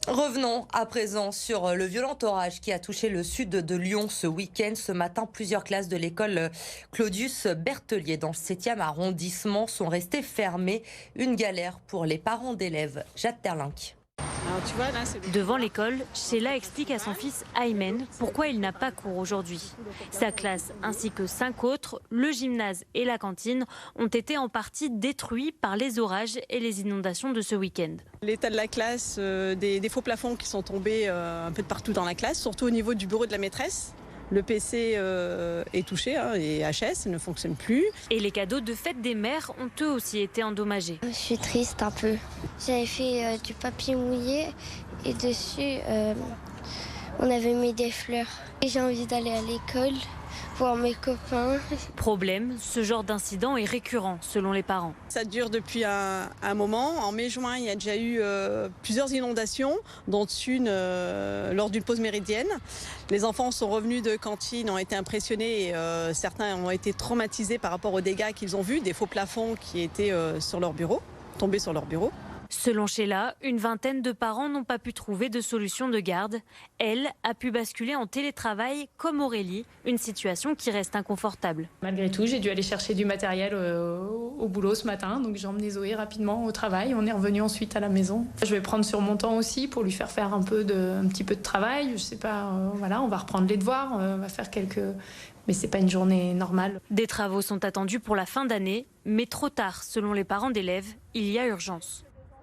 Revenons à présent sur le violent orage qui a touché le sud de Lyon ce week-end. Ce matin, plusieurs classes de l'école Claudius Berthelier dans le 7e arrondissement sont restées fermées. Une galère pour les parents d'élèves. Jade Terlinck. Alors, tu vois, là, c'est Devant l'école, Sheila explique à son fils Aymen pourquoi il n'a pas cours aujourd'hui. Sa classe ainsi que 5 autres, le gymnase et la cantine, ont été en partie détruits par les orages et les inondations de ce week-end. l'état de la classe, des faux plafonds qui sont tombés un peu de partout dans la classe, surtout au niveau du bureau de la maîtresse. Le PC est touché et HS ne fonctionne plus. Et les cadeaux de fête des mères ont eux aussi été endommagés. Je suis triste un peu. J'avais fait du papier mouillé et dessus, on avait mis des fleurs. Et j'ai envie d'aller à l'école, voir mes copains. Problème, ce genre d'incident est récurrent selon les parents. Ça dure depuis un moment. En mai-juin, il y a déjà eu plusieurs inondations, dont une lors d'une pause méridienne. Les enfants sont revenus de cantine, ont été impressionnés et certains ont été traumatisés par rapport aux dégâts qu'ils ont vus, des faux plafonds qui étaient sur leur bureau, tombés sur leur bureau. Selon Sheila, une vingtaine de parents n'ont pas pu trouver de solution de garde. Elle a pu basculer en télétravail comme Aurélie, une situation qui reste inconfortable. Malgré tout, j'ai dû aller chercher du matériel au boulot ce matin, donc j'ai emmené Zoé rapidement au travail. On est revenu ensuite à la maison. Je vais prendre sur mon temps aussi pour lui faire faire un petit peu de travail. Je sais pas, voilà, on va reprendre les devoirs, on va faire mais c'est pas une journée normale. Des travaux sont attendus pour la fin d'année, mais trop tard selon les parents d'élèves, il y a urgence.